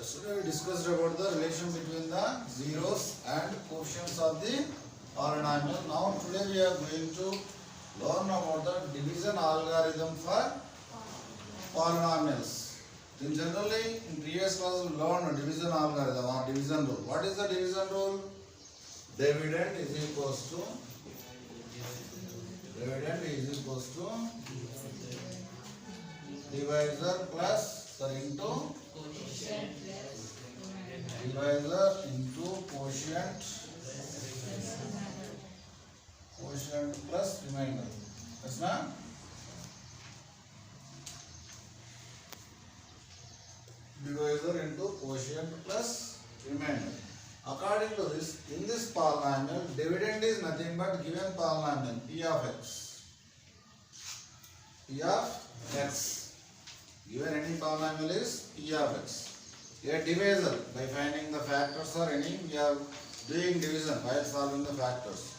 Yesterday we discussed about the relation between the zeros and quotients of the polynomial. Now today we are going to learn about the division algorithm for polynomials. In generally in previous class we learned division algorithm or division rule. What is the division rule? Dividend is equals to divisor plus into divisor into quotient plus remainder. Yes, na? Divisor into quotient plus remainder. According to this, in this polynomial, dividend is nothing but given polynomial p of x. P of x. Given any polynomial is p of x. Here divisor, by finding the factors or any, we are doing division while solving the factors.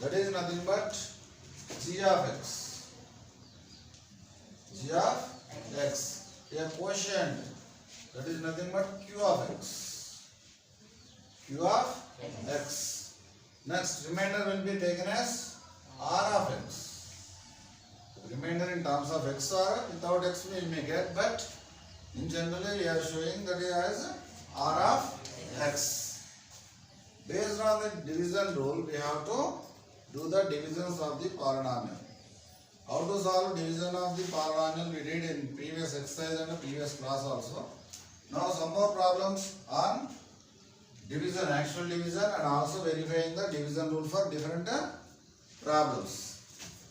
That is nothing but g of x. G of x. Here quotient, that is nothing but q of x. Q of x. Next, remainder will be taken as r of x. Remainder in terms of x or without x we may get, but in generally we are showing that as r of x. Based on the division rule, we have to do the divisions of the polynomial. How to solve division of the polynomial we did in previous exercise and previous class also. Now some more problems on division, actual division, and also verifying the division rule for different problems.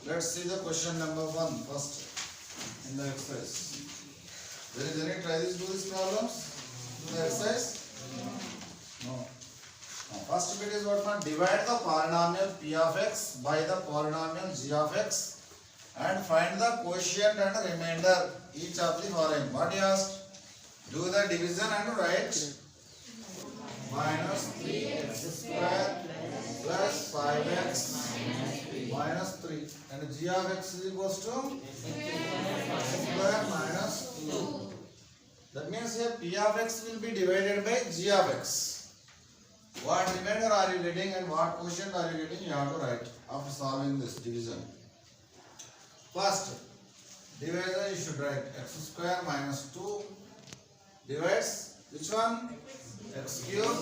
Let's see the question number 1 first in the exercise. There is any try this do these problems in the exercise? No. First bit is what one? Divide the polynomial p of x by the polynomial g of x and find the quotient and remainder each of the following. What he asked? Do the division and write minus 3x square plus 5x minus 3, and g of x is equals to x square minus 2. That means here p of x will be divided by g of x. What remainder are you getting and what quotient are you getting, you have to write after solving this division. First, divisor you should write x square minus 2 divides which one? X cube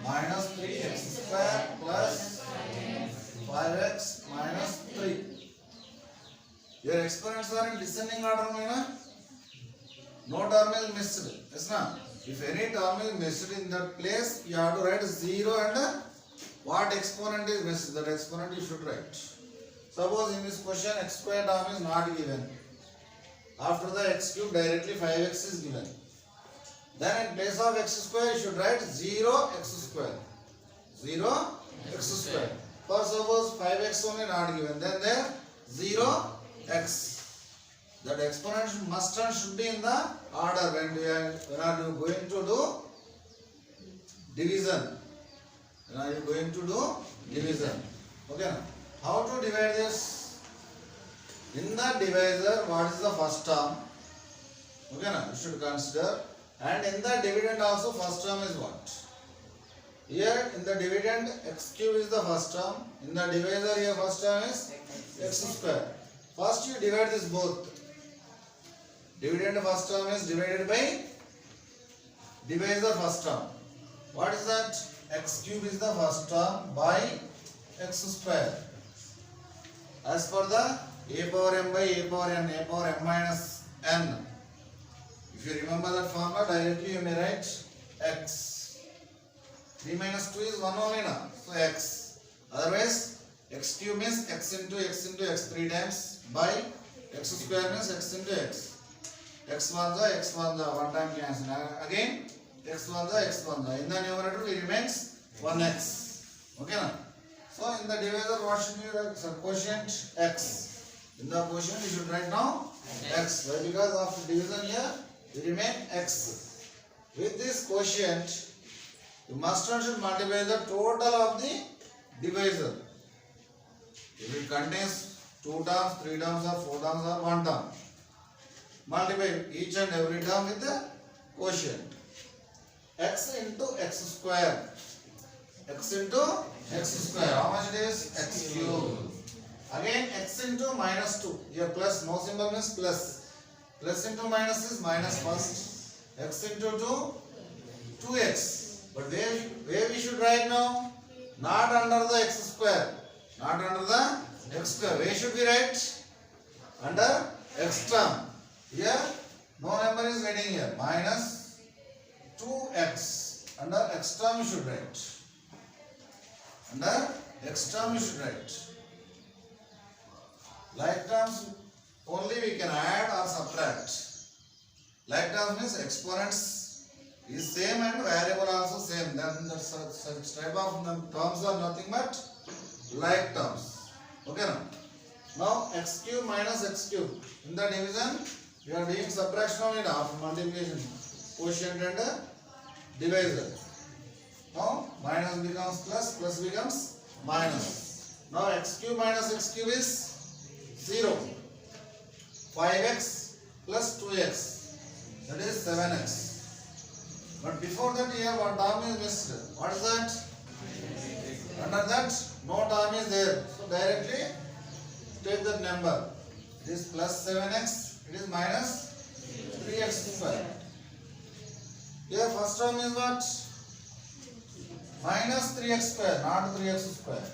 minus 3x square plus 5x minus 3. Your exponents are in descending order, no term is missed. Yes, na? If any term is missed in that place, you have to write 0 and what exponent is missed, that exponent you should write. Suppose in this question x square term is not given. After the x cube directly 5x is given. Then in place of x square you should write 0 x square. 0 x square. For suppose 5x only not given, then there 0 x. That exponent must and should be in the order when we are going to do division. When are you going to do division? Okay. How to divide this? In the divisor, what is the first term? Okay, you should consider. And in the dividend also first term is what? Here in the dividend x cube is the first term. In the divisor here first term is x square. First you divide this both. Dividend first term is divided by divisor first term. What is that? X cube is the first term by x square. As per the a power m by a power n, a power m minus n. If you remember that formula, directly you may write x. 3 minus 2 is 1 only now, so x. Otherwise, x cube means x into x 3 times by x square means x into x. X 1 one time cancel. Again, x 1 In the numerator, it remains 1x. Okay now? So, in the divisor, what should be write? So, quotient x. In the quotient, you should write now x. Why? Because after division here, it remain x. With this quotient, you must and should multiply the total of the divisor. If it contains 2 terms, 3 terms or 4 terms or 1 term, multiply each and every term with quotient. X into x square. X into x square. How much it is? X cube. Again x into minus 2. Here plus, no symbol means plus. Plus into minus is minus first. X into 2, 2x. But where we should write now? Not under the x square. Not under the x square. Where should we write? Under x term. Here no number is getting here. Minus 2x. Under x term you should write. Under x term you should write. Like terms only we can add or subtract. Like terms means exponents is same and variable also same. Then that such type of terms are nothing but like terms. Okay now? Now x cube minus x cube. In the division we are doing subtraction only now, multiplication. Quotient and divisor. Now minus becomes plus, plus becomes minus. Now x cube minus x cube is 0. 5x plus 2x. That is 7x. But before that here one term is missed. What is that? Under that no term is there. So directly take that number. It is plus 7x. It is minus 3x square. Here first term is what? Minus 3x square, not 3x square.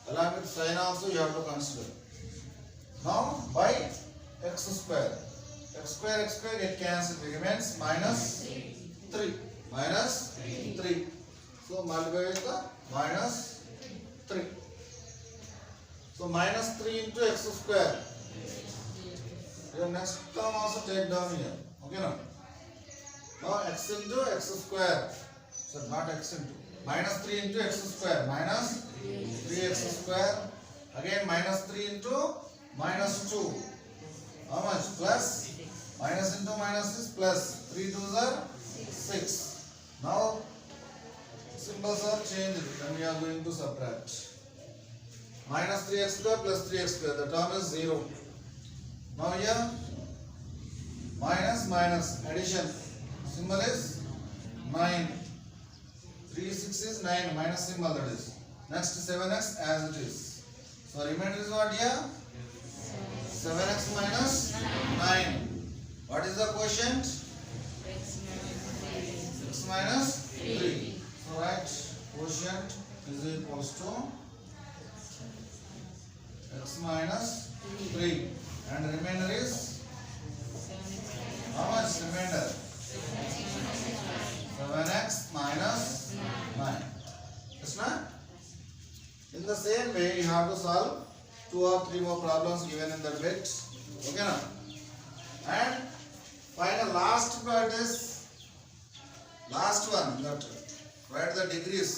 Along with sign also you have to consider. Now by x square. X square get cancelled. It remains minus 3. Minus 3. So multiply with the minus 3. So minus 3 into x square. Your next term also take down here. Okay now? Now x into x square. So not x into. Minus 3 into x square. Minus 3x square. Again minus 3 into minus 2. How much? Plus. Minus into minus is plus. 3 2s are 6. Now symbols are changed when we are going to subtract. Minus 3x square plus 3x square. The term is 0. Now here minus minus addition. Symbol is 9. 3 6 is 9 minus symbol, that is. Next 7x as it is. So remainder is what here? 7x minus 9. What is the quotient? X minus 3. So write quotient is equals to x minus 3. And remainder is how much remainder? 7x minus 9. Yes, na? In the same way, you have to solve 2 or 3 more problems given in that bit. Okay, na? And final last part is last one. That write the degrees.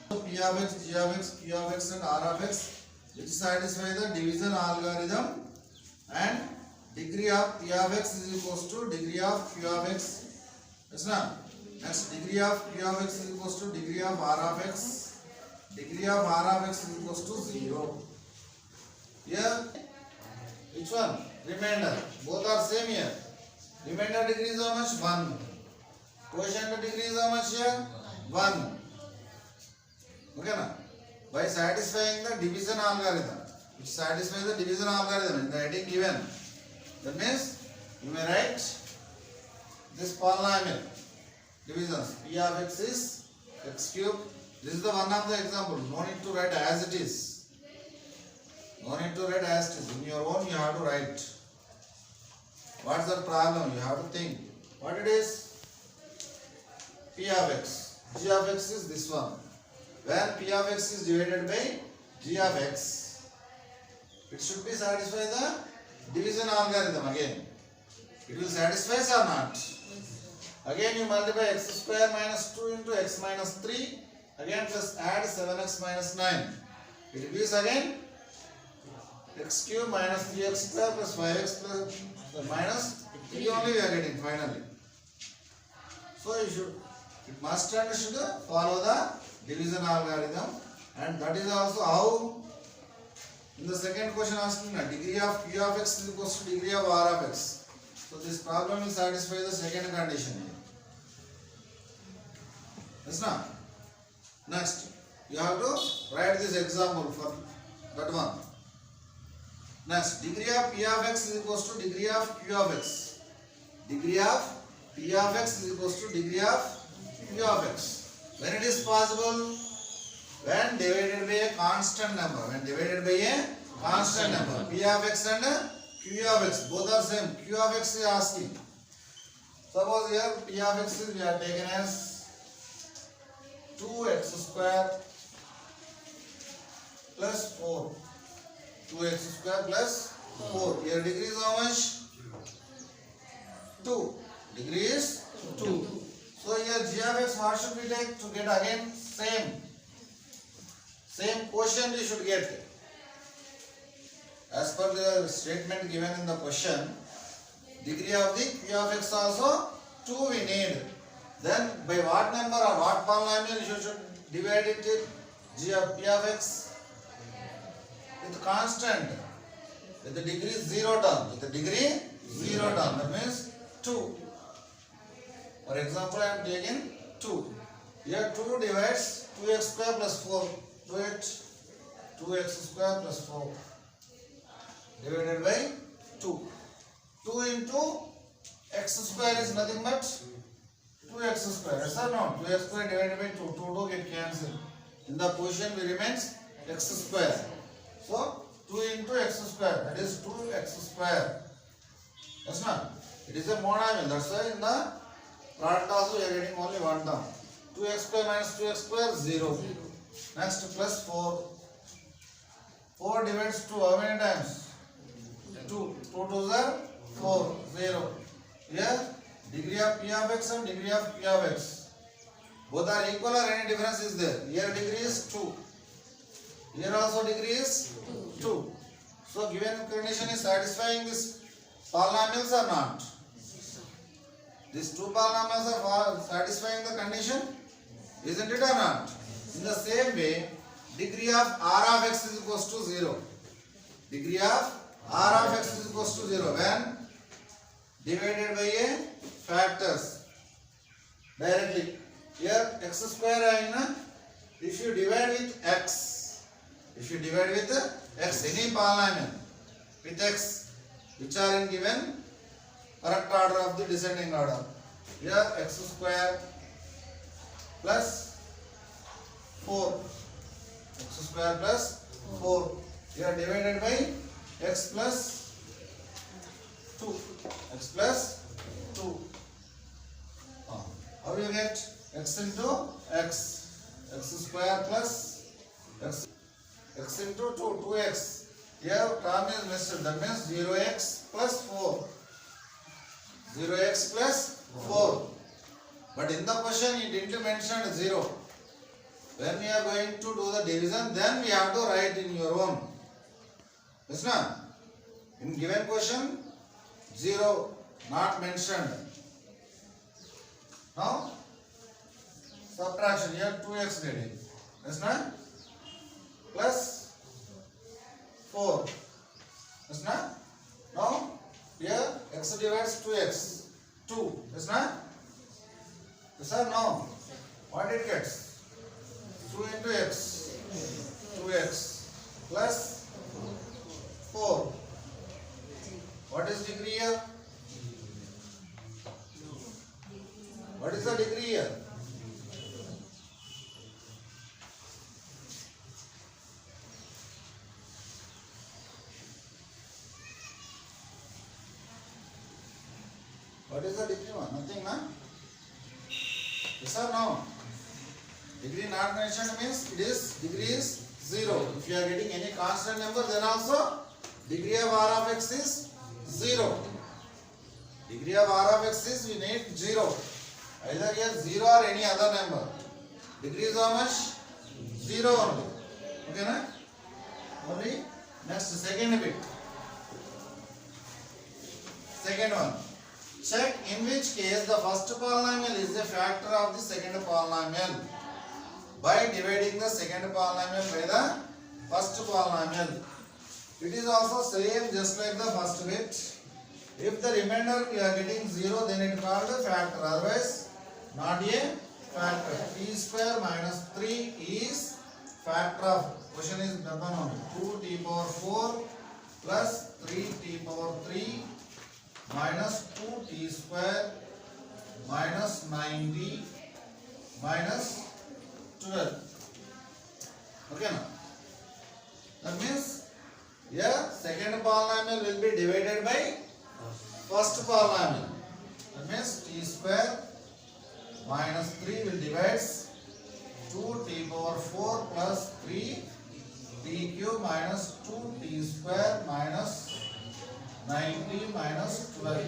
P of x, G of x, Q of x, and R of x, which satisfy the division algorithm, and degree of P of x is equals to degree of Q of x. Yes, na? Next, degree of Q of x is equals to degree of R of x. Degree of R of x is equals to 0. Here, which one? Remainder. Both are same here. Remainder degree is how much? 1. Quotient degree is how much here? 1. Okay, na? By satisfying the division algorithm, which satisfies the division algorithm in the heading given. That means you may write this polynomial divisions. P of x is x cube. This is the one of the example. No need to write as it is. No need to write as it is. In your own you have to write. What's the problem? You have to think. What it is? P of x. G of x is this one. When P of x is divided by G of x, it should be satisfy the division algorithm again. It will satisfy or not? Again you multiply x square minus 2 into x minus 3. Again plus add 7x minus 9. It gives again x cube minus 3x square plus 5x plus minus 3 only we are getting finally. So it must and should follow the division algorithm, and that is also how in the second question asking degree of Q of x is equals to degree of R of x. So this problem will satisfy the second condition here. Yes, na? Next, you have to write this example for that one. Next, degree of P of x is equals to degree of Q of x. Degree of P of x is equals to degree of Q of x. When it is possible? When divided by a constant number. When divided by a constant number. P of x and Q of x. Both are same. Q of x is asking. Suppose here P of x is we are taken as 2x square plus 4. 2x square plus 4. Here degree is how much? 2. Degree is 2. So here g of x what should we take to get again same quotient we should get. As per the statement given in the question, degree of the Q of x also 2 we need. Then by what number or what polynomial you should divide it with g of P of x? With constant, with the degree 0 term, with the degree 0 term, that means 2. For example, I am taking 2. Here 2 divides 2x square plus 4. Do it. 2x square plus 4 divided by 2. 2 into x square is nothing but 2x square. Yes or no? 2x square divided by 2. 2 get cancelled. In the quotient we remains x square. So 2 into x square, that is 2x square. Yes, no? It is a monomial. That's why in the product also we are getting only one term. 2x square minus 2x square 0. Next plus 4. 4 divides 2 how many times? 2. 2 2s are 4. 0. Here degree of P of x and degree of Q of x. Both are equal or any difference is there? Here degree is 2. Here also degree is 2. So given condition is satisfying this polynomials or not? These two polynomials are satisfying the condition, isn't it or not? In the same way, degree of R of x is equals to 0. Degree of R of x is equals to 0 when divided by a factors directly. Here x square ayina, if you divide with x, any polynomial with x which are in given correct order of the descending order. Here x square plus 4. X square plus 4. Here divided by x plus 2. X plus 2. How you get x into x? X square plus x into 2. 2x. Here term is missed. That means 0x plus 4. 0x plus 4. But in the question it didn't mention 0. When we are going to do the division, then we have to write in your own. Yes, na? In given question, 0 not mentioned. Now, subtraction here 2x getting. Yes, na? Plus 4. Yes, na? Now, here x divides 2x. 2. Yes, na? Yes or no? What it gets? 2 into x. 2x plus 4. What is degree here? What is the degree here? What is the degree one? Nothing, na? Yes or no? Degree not mentioned means it is degree is 0. If you are getting any constant number, then also degree of R of x is 0. Degree of R of x is we need 0. Either here 0 or any other number. Degree is how much? 0 only. Okay, na? Only next second bit. Second one. Check in which case the first polynomial is a factor of the second polynomial by dividing the second polynomial by the first polynomial. It is also same just like the first bit. If the remainder we are getting 0, then it called a factor. Otherwise, not a factor. T square minus 3 is factor of. Question is that one only. 2t power 4 plus 3t power 3 minus 2t square minus 90 minus 12. Okay, now that means here second polynomial will be divided by first polynomial. That means t square minus 3 will divide 2t power 4 plus 3 t cube minus 2t square minus 90 minus 12.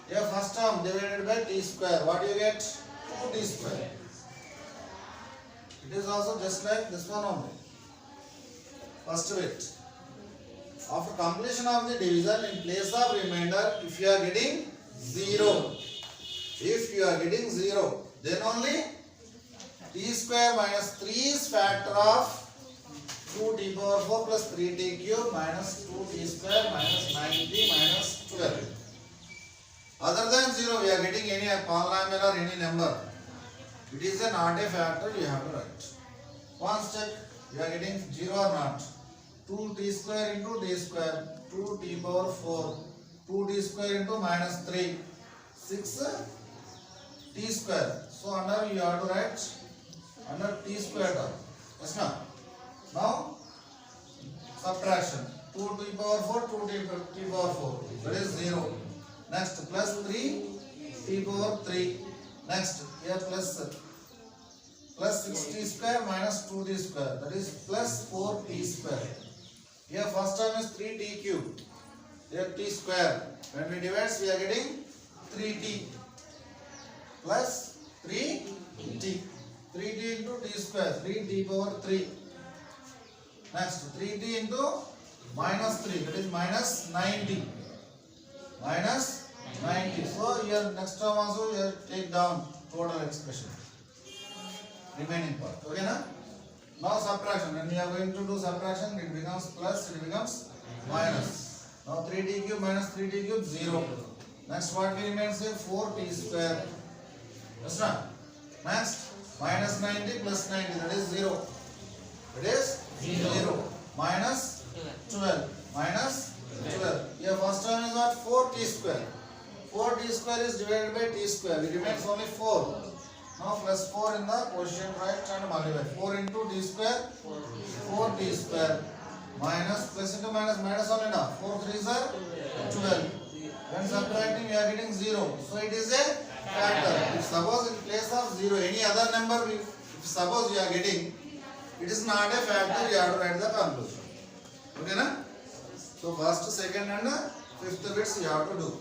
Here first term divided by t square. What do you get? 2t square. It is also just like this one only. First bit. After completion of the division, in place of remainder, if you are getting 0, then only t square minus 3 is factor of 2t power 4 plus 3t cube minus 2t square minus 90 minus 12. Other than 0, we are getting any polynomial or any number. It is not a factor, you have to write. Once check, you are getting 0 or not. 2t square into t square, 2t power 4, 2t square into minus 3, 6t square. So under you have to write under t square term. Yes, now. Now subtraction. 2t power 4, 2t power 4. That is 0. Next plus 3t power 3. Next here plus 6t square minus 2t square. That is plus 4t square. Here first term is 3t cube. Here t square. When we divide, we are getting 3t plus 3t. 3t into t square. 3t power 3. Next 3t into minus 3. That is minus 90. Minus 90. So here next term also here take down total expression. Remaining part. Okay, na? Now subtraction. When we are going to do subtraction, it becomes plus, it becomes minus. Now 3t cube minus 3t cube 0. Next what we remain say 4t square. Yes, na? Next minus 90 plus 90, that is 0. It is 0. Minus 12. Minus 12. Here first term is what? 4t square. 4t square is divided by t square. It remains only 4. Now plus 4 in the quotient right and multiply. 4 into t square, 4t square. Minus, plus into minus, minus only now. 4 3s are 12. When subtracting, we are getting 0. So it is a factor. If suppose in place of 0, any other number, if suppose you are getting, it is not a factor, you have to write the conclusion. Okay, na? So first, second and fifth bits you have to do.